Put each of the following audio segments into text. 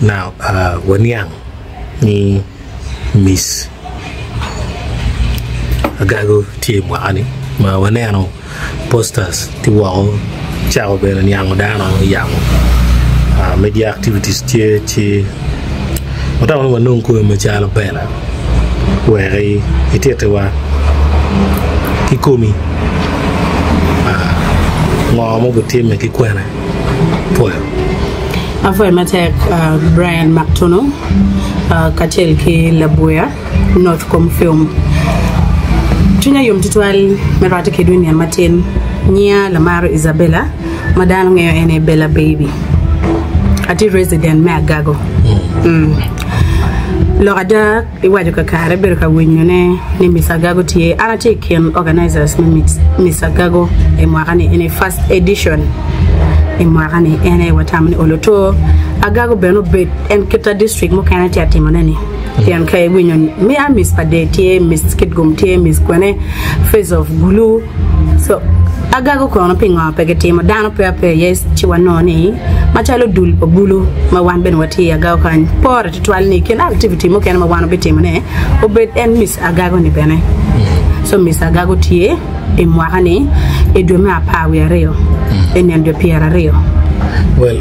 Now, Wanyang ni Miss Agago team wani ma Wanyano posters ti wao chao be Nyang dano yang media activities ti wata wana nunku me chala bela where itete wa kikomi ngamo be team me kikwena poyo After Matek Brian McTono, Katel K. Labuya, Northcom Film. Junior Yum Titual, Merata Kedwin and Martin, Nia Lamar Isabella, Madame Ene Bella Baby. At the resident Magago. Lorada, Iwajuka Kare, Berka Winyone, Miss Agago T. Anatakian organizers, Miss Agago, and Marani in a first edition. Imwarani ene watamni oloto Agago beno bet en kita district mo kanati atimonani yan kay winyon me a miss padete miss kidgum te miss kwane face of blue so Agago kono pinga pegete mo dano pepe yes chiwa noni machalo dul po bulu ma wan ben wati Agago kan por twal ni ken activity mo ken ma wan bete mone obet en miss Agago ni bene so miss Agago tie imwarani e do me apa we reo enen de Pierre Rio. Well,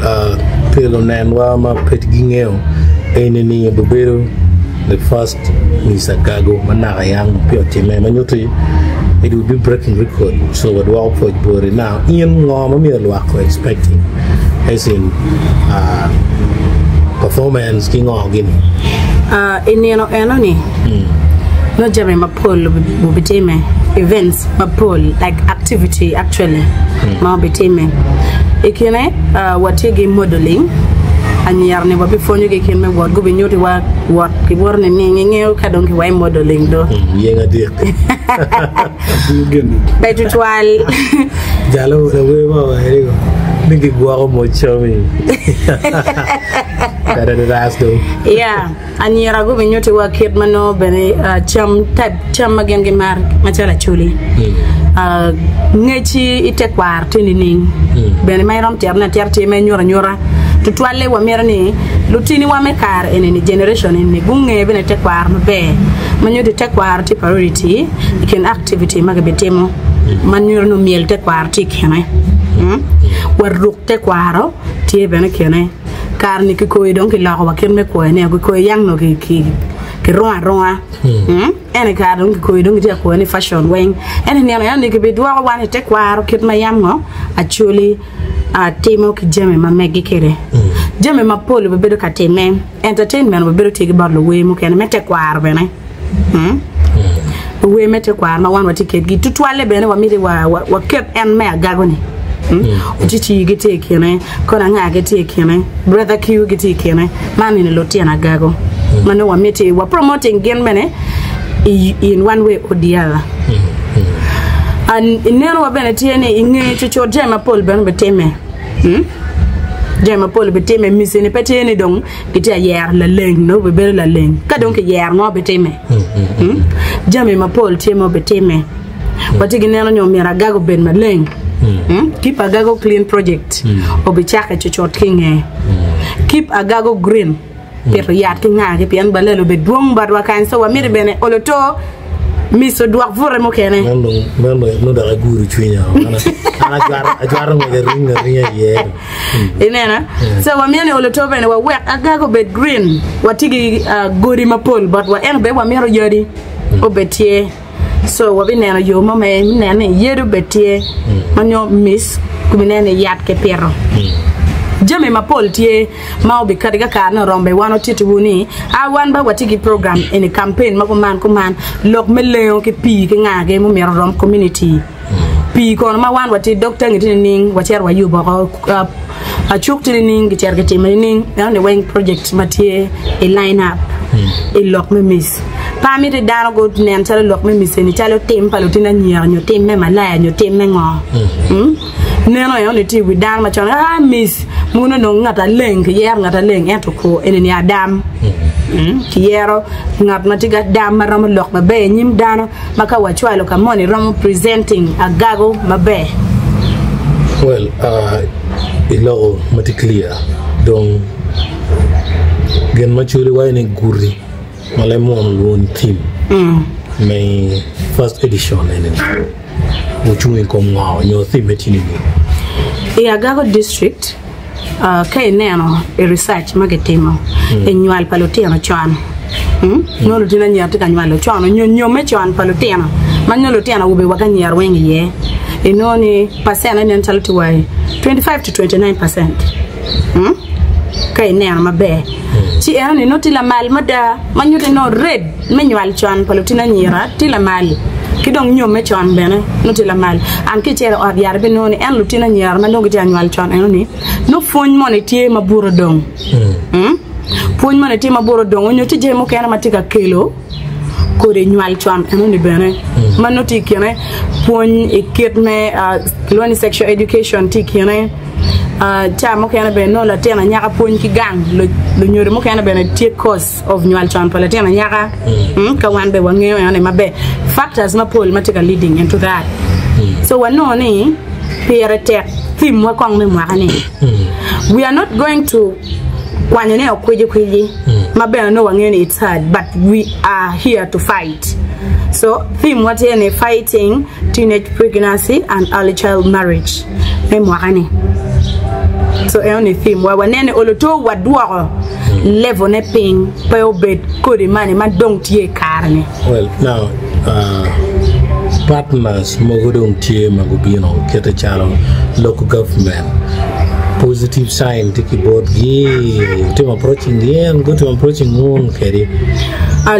Pelo Nanwa, ma pet gingeo, eneni bobero, the first Miss Agago, Manayang, Piotime, Manuti, it will be breaking record. So, what walk for Bori now, Ian Ngomami Wako expecting, as in performance, King Organ. Eniano Enoni, no Jeremy Mapol, Bubitime, events, Mapol, like activity actually. Mabitime ikene watege modeling anyarne wabi fonyo ke ken me word go be nyoti wa what ki borne ne ngeo ka don ki way modeling do yenga dik betu twal jalo we wa herigo ningi gwa mo chomi kada de rasto yeah anyara go be nyoti wa ket mano bene cham type cham magen ge mar machala chuli ngechi ite kwar tinining ben may rom terna terte me nyora to twale wa merni lutini wa mekar eneni generation ni bunge bene te kwar be manyo de te kwar ti priority iken activity magabetemo manyo no miel te kwar ti kene waruk te kwaro ti bene kene kar ni ko don ki la wa ken me ko ne ko yang no ki roa ene ka don ko don ti ko ni fashion wing ene ne ya ni ke be duwa wa ni te kwaro kit ma yam ngo actually temo ki jeme ma megi kere jeme ma polo be bedo ka teme entertainment be bedo tigi barlo we mo ken mete kwar bene we mete kwar ma wan wati ket gi tutwale bene wa miri wa ket en me Agago ni utiti gite kene kona nga gite kene brother Q gite kene mani ni lotia na Agago mano wa mete wa promoting gen bene in one way or the other and inero wa bene tiene inge chucho jema pol bene beteme jema pol beteme misene petene dong gite yer la leng no be bere la leng ka donc yer no beteme jema ma pol temo beteme wati gineno nyomira Agago ben ma leng keep Agago clean project obichaka chucho kinge keep Agago green pero yat ki ngaake pian balelo be duong badwa kan so wa mire bene oloto miso doit vraiment kene no da guru chunya ana jar mo de ringa ye inena so wa mene oloto bene wa work Agago be green watigi gori mapol but wa en be wa mero yodi obetie so wa binena yo mama nene yeru betie manyo miss kubinene yat ke pero jame mapol tie mau be kadiga kana rombe wano titubuni a wan ba watigi program in a campaign makuman kuman lok meleo ke pi ke ngage mo mer rom community pi kono ma wan wati doctor ngiti ning wacher wa yubo a chukti ning gicher giti ning na wing project matie a line up a lok me miss pami de dano go nen tale lok me miss ni tale tempa lo tina nyer nyo tem me malaya nyo tem me ngo neno yo ni ti wi dan ma chona miss muno no ngata leng ngata leng ento ko eneni adam kiero ngat matiga dam maram lok mabe nyim dano maka wachwalo kamoni ram presenting Agago mabe well ilo matiklia donc gen machuli wa ni guri male mon won team my first edition and uchumi kom ngao nyo theme etini ni Agago district kay neno e research magetimo e nyual palotino chan no lo dina nyarte ka nyual chan nyo me chan palotino man nyolo tiana ube waka nyar wengi ye e noni percent and mentality way 25 to 29% kay neno mabe ci eno ni noti la mal mada manyute no red menyual chan palotina nyira ti la mal kidong nyome chan bene noti la mal an ke chere od yar be noni en lutina nyar ma ndongi ti anyual chan eno ni no fony mone tie maburo dong fony mone tie maburo dong onyo ti je mo kana matika kelo kore nyual chan eno ni bene manoti kene fony eket me loni sexual education ti kene cha mo kana be no la tena nyaka pon ki gang lo nyore mo kana be na tie cause of nyual chan pala tena nyaka ka wan be wangeyo ene mabe factors na pol matika leading into that so wanoni pierete theme wa kong me mwani we are not going to wanyane okweje mabe no wangene it's hard but we are here to fight. So theme what any fighting teenage pregnancy and early child marriage me mwani. So any theme wa wanene oloto wadwaro level ne ping pe obed kodi mani ma dong tie karne. Well now partners mogodong tie magubino kete chalo local government positive sign tiki board team approaching again go to approaching moon kedi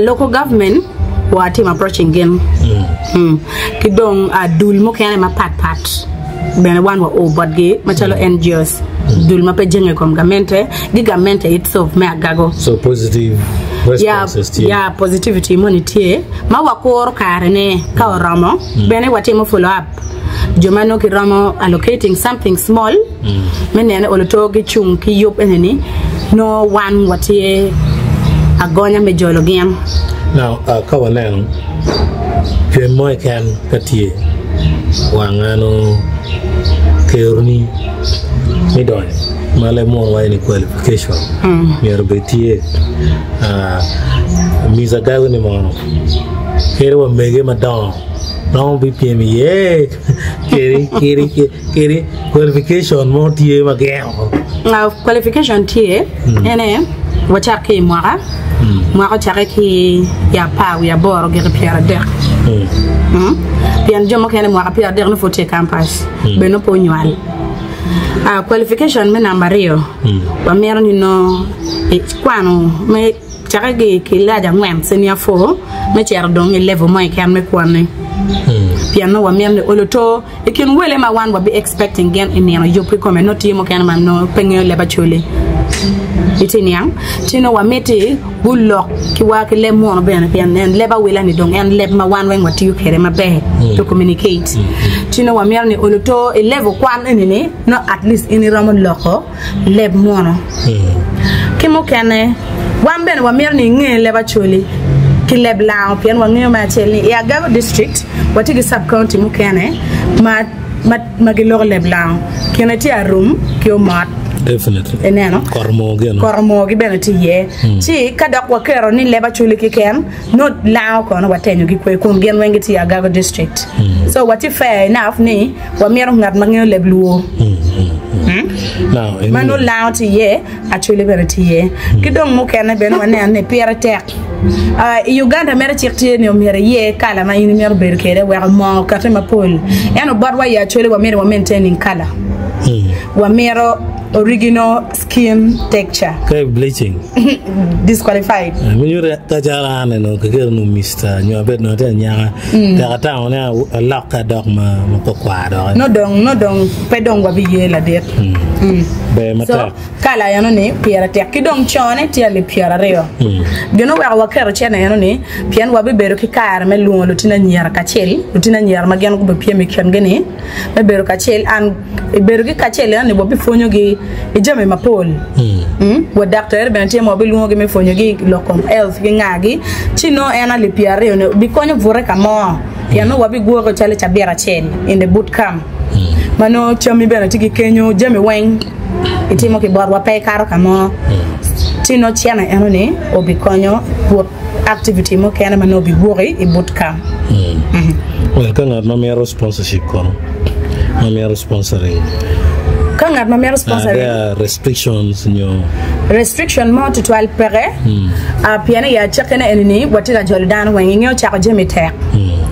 local government wa team approaching again kidong dul mo kene ma pat ben one wa o board ge machalo NGOs dul ma pe jenge kom gamente itself me Agago so positive responses yeah positivity money ma wa ko karne ka oramo bene wa team follow up jomano ki ramo allocating something small menene oloto gi chung ki yop eneni no one watie agonya me jolo gem now kawaneno ken moy kan katie wangano kerni midon male mo wa ni qualification yerbetie misa gawo ni mono kere wa mege madon non BPM ye kiri qualification mo tie mageo qualification tie ene wacha ke mwaka chare ki ya pa ya boro gere pierre der pian jomo kene mwaka pierre der no fote campus be no po nyual qualification me nambario wa mero ni no kwano me chare ge ki la ja ngwem senior 4 me chere dong level mo kan me kwane piano wa merne oloto ekin wele ma wan wa be expecting again in no yopi come no timo kan man no penyo leba chole itiniang tino wa meti bullo ki wa ke le mo no ben pian en leba wela ni dong en leb ma wan wen wati ukere ma be to communicate tino wa merne oloto e level kwan enene no at least in ramon loko leb mo no kimo kane wan ben wa merne nge leba chole ki leb la pian wa nge ma cheli ya Agago district wati sub county mukene ma gilor leb la kene ti a room ki o mat definitely eneno kormo gi benati ye ti kada kwa kero ni leba chuli ki ken not lao ko no watenyo gi kwe kum gen wengi ti Agago district so what if fair enough ni wa miero ngat mangyo lebluo now manu lao ti ye actually benati ye kidong mukene ben wane ne pierre tek Uganda mere chikti ni omere ye kala ma ini mere berkere wa mo kate ma pol eno badwa ya chole wa mere wa maintaining kala wa mere original skin texture kai bleaching disqualified mnyure tajara no kagero no mister nyo bet no ta nya ta ta ona lakka dog ma ko kwado no dong pe dong wa biye la det be mata so kala yano ni pierre tek ki dong chone ti ale pierre reo geno wa kero chene yano ni pian wa be bero ki kar me lungo lutina nyar ma gen ko be pie me ken gene be bero ka chel an bero ki ka chel ni bo bi fonyo gi e jame ma pol wa doctor ben te mo be lungo gi me fonyo gi lokom health gi ngagi chino ena le pierre ne bi konyo vore ka mo piano wa bi go ko chale cha biara chen in the boot camp mano chami bena tiki kenyo jame weng itimo ki bor wa pe karo kamo tino chiana enone obi konyo wo activity mo kana man obi wori e bootcamp. Well, kan no mero sponsorship kono. No mero sponsoring. Kan no mero sponsoring. There are restrictions in your restriction mo to 12 pere. Piana ya chakena enini watira Jordan wenginyo chako jemete.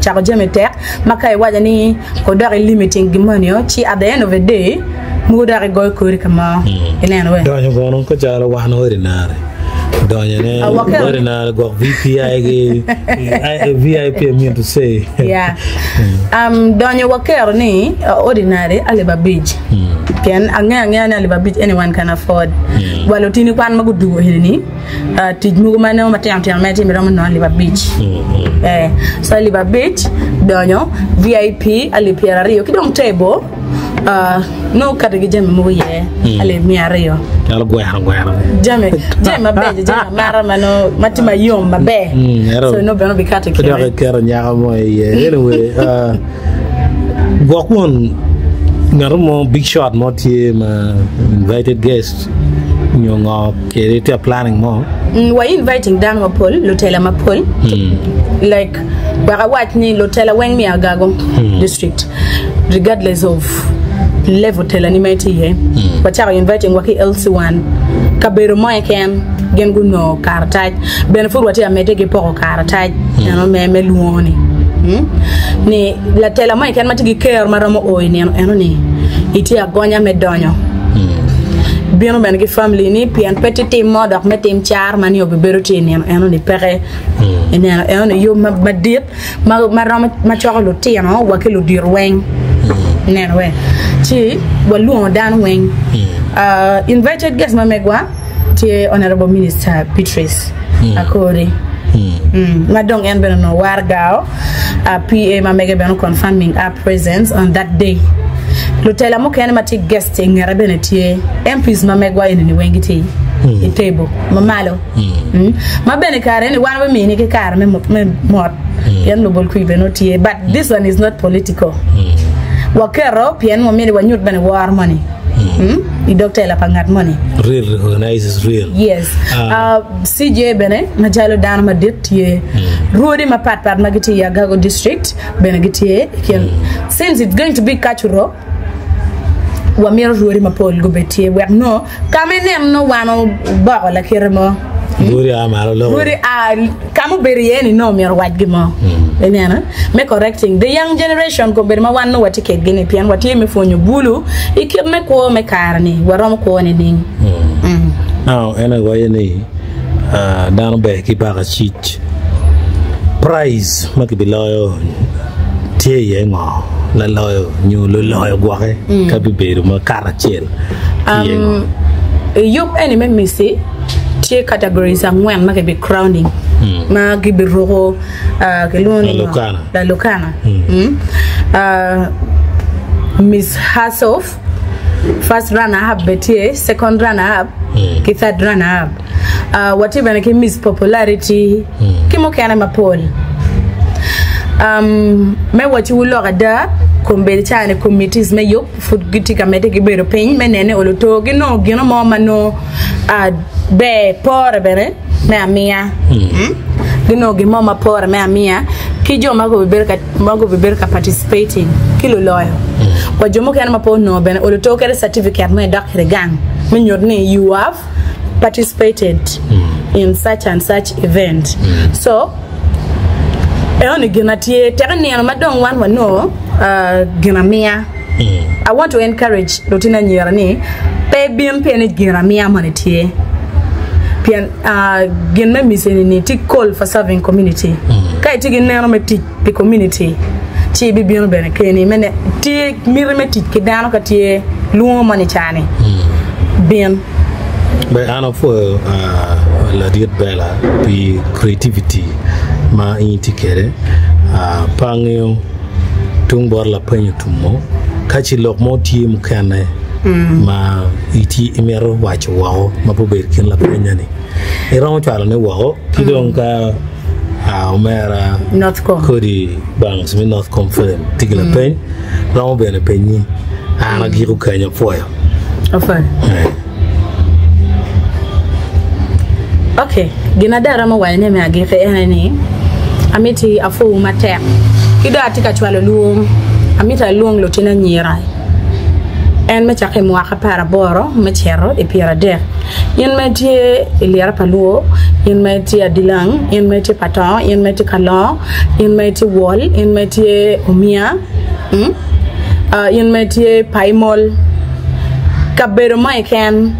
Chako jemete makai wajani ko dare limiting gimonyo chi at the end of the day mu dare go kuri kama ineno we. Donyo gono ko jara wahno ordinary. Donyo ne ordinary go VPI VIP mean to say. Yeah. Donyo waker ni ordinary Aliba Beach. Pian anga na Aliba Beach anyone can afford. Walotini kwan magudu hini tijmugo mano matam meti mi no Aliba Beach. So Aliba Beach donyo VIP Alipiera Rio kidong table no kadigi jeme mo ye ale mi ario ala gwera jeme mabe jeme mara mano matima yom mabe so no be no be kata ke ya kera nya mo ye anyway gwakon ngarumo big shot mo tie ma invited guests nyonga kerete planning mo we inviting Dan Mapol Lutela Mapol like where watch ni Lutela when me agago district regardless of level tell animate here but are inviting waki LC1 kabero mo ken gen guno kartaj benefur wati amete ke poko kartaj no me luoni ni la tela mo ken matigi care maramo o ni eno ni iti agonya medonyo bien ben ke family ni pian petit mo dok metim char mani obeberote ni eno ni pere eno yo madit ma chokolo tieno wakilo dirweng nenwe chi walu Dan wing invited guest mamegwa ti honorable minister Beatrice Akori madong en beno wargao PA mamege beno confirming our presence on that day Lutela mo ken mati guesting ngarabe tie MPs mamegwa ni wengiti e table mamalo mabene kare ni wan we mini ke kare me mot yan no bol ku beno tie but this one is not political wakero pian mo mini wanyut bene war money I doctor la pangat money real organizes real yes CJ bene majalo Dan ma det ye rodi ma pat magiti ya Gago district bene giti since it's going to be cultural wa mero rodi ma pol go betie we no kamenem no wano ba la kiremo Guri amaro lo. Guri kamu berieni no mero wajgimo. Enana me correcting the young generation ko berma wan no watike gene pian wati me fonyo bulu ikir me ko me karni warom ko ne ding. Now ena go yeni dan be ki ba chich price makibilayo tie yengo la loyo nyu lo loyo gwae ka biberu ma karachel yup any me misi tie categories angwen ma be crowning ma gibi roho la lokana Miss Hassoff first runner up betie second runner up ki third runner up whatever like Miss Popularity kimo kana mapol me wati wulo ada kombe chane committees me yop food giti kamete gibero pen menene oloto gino mo mano be por bene me amia gino gi mama por me amia ki jo mago beberka participating kilo lawyer kwa jomo kana mapo no bene oloto kere certificate me doctor gang me nyodni you have participated in such and such event so eoni gina tie terani ana madong wan wano gina mia I want to encourage Lotina Nyerani pe bien pe ni gina mia manitie pian gina miseni ti call for serving community kai ti gina no ti the community ti bi bien bene keni mene ti mirmeti ki dano ka ti luo mani chani bien be ana fo la diet bela bi creativity ma intikere pangyo tungbor la panyo tumo kachi lok mo ti mukane ma iti emero wacho wao mapober kin la penyani eramo chalo ne wao kidon ka omera kodi bangs me not confirm tigla pen ramo bene penyi ana giru kanya foyo afa Okay, ginadara ma wayne me agike enani. Amiti afu matek. Kida atika chwalo luong. Amita luong lotina nyira. En me chake mwaka para boro, me chero e pira der. Yen me tie iliara paluo, yen me tie adilang, yen me tie paton, yen me tie kalon, yen me tie wall, yen me tie omia, yen me tie paimol. Kabero mai ken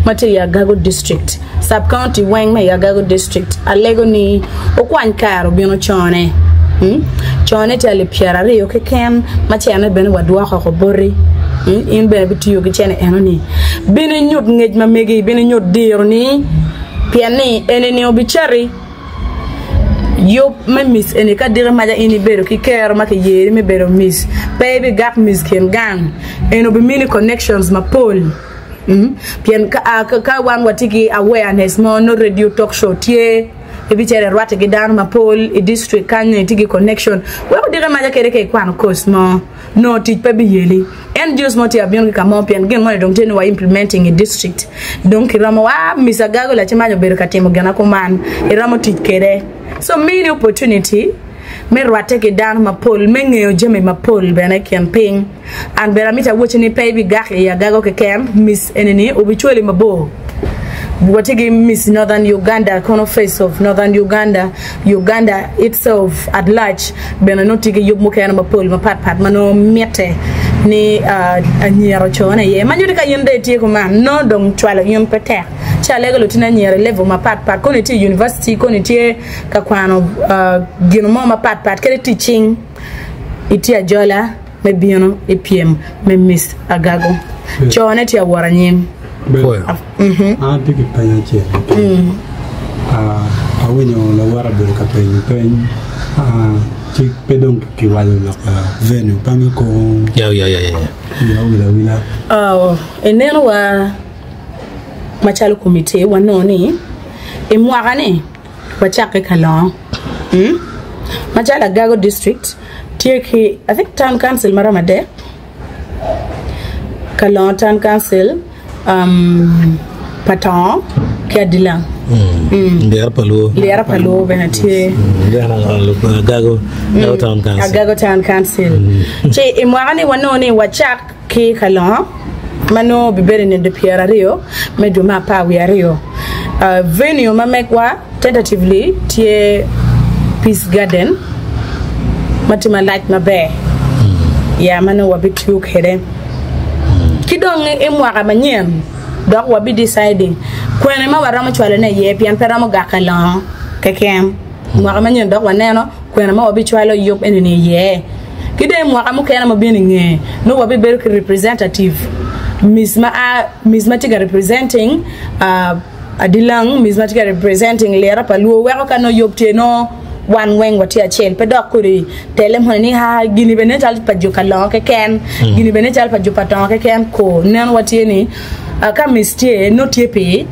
mate Yagago district. Sub-county wang me Yagago district. Alego ni okwan karo bino chone. Chone ti ale piara rio ke ken machane bene wadwa ko bori. In bene bitiyo ke chene enoni. Bene nyut ngej mamegi bene nyut dir ni piani eneni obichari. Yo me miss ene ka dire maja ini bero ki care ma ke yeri me bero miss. Baby gap miss ken gang. Eno be mini connections ma pole. Pian ka wan watiki awareness mo no radio talk show tie ebi chere rwate gidan ma pole e district kanye tigi connection we ko dire maja kere ke kwan cosmo no teach pe bi yeli en just mo ti abion ka mo pian gen mo don tenu wa implementing a district donc ramo wa misagago la chema bero katimo gana ko man e ramo teach kere so many opportunity me rwate gidan ma pole me ngeyo jeme ma pole bena campaign and beramita watching pay bi gak ya gago ke ken miss eneni obichwele mabo watigi miss northern Uganda kono face of northern Uganda itself at large bena notigi yob mo ken ma pole ma pat mano mete ni anyero chone ye manyuri ka yende tie ko man no dom twala yum peter chale go tina nyere level ma pat kono ti university kono ti ka kwano gino mo ma pat kere teaching itia jola me biono e piem me miss agago chone ti awara nyim digi panya che awenyo la wara bel ka pen ti pedon ki walo la venue panga ko ya wila eneno wa machalo committee wanoni e mwagane wachake kalon machala Gago district tieki I think town council maramade kalon town council Patan Kiadila Liara Palo Benatie Gago town council che imwani wanoni wachak ki kalon mano bibere ne de Pierre Rio meduma pa we Rio venue mamekwa tentatively tie Peace Garden matima light mabe ya mano wabitu khere kidong emwaka manyen dok wabi deciding kwene ma waramo chwale na ye pian peramo gakala kekem mwaka manyen dok waneno kwene ma wabi chwale yop enene ye kide mwaka mo kena mo bininge no wabi ber representative Miss Matiga representing Adilang Miss Matiga representing Liara Paluo weko kano yopte no one wing what ya chen pedok kuri telem honi ha gini benetal pa jokala ke ken gini benetal pa jopaton ke ken ko nen wati ni ka mistie no tiepe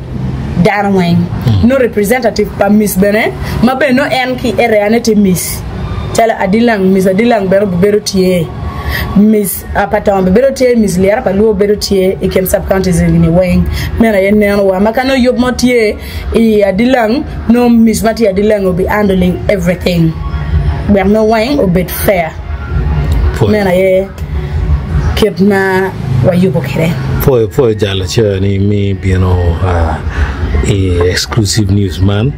darwing no representative pa miss bene mabe no en ki ereanete miss tala Adilang bero tie Miss Paton berotie Miss Liara Paluo berotie e ken sub counties in wing mena yen wa makano yob motie e Adilang no Miss Mati Adilang will be handling everything we have no wing or bit fair mena ye kidna wa yubo kere for jala chani me bieno exclusive news man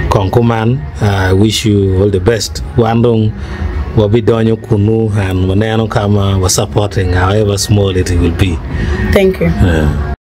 Konko man I wish you all the best wandong wabi donyo kunu and waneno kama was supporting however small it will be. Thank you.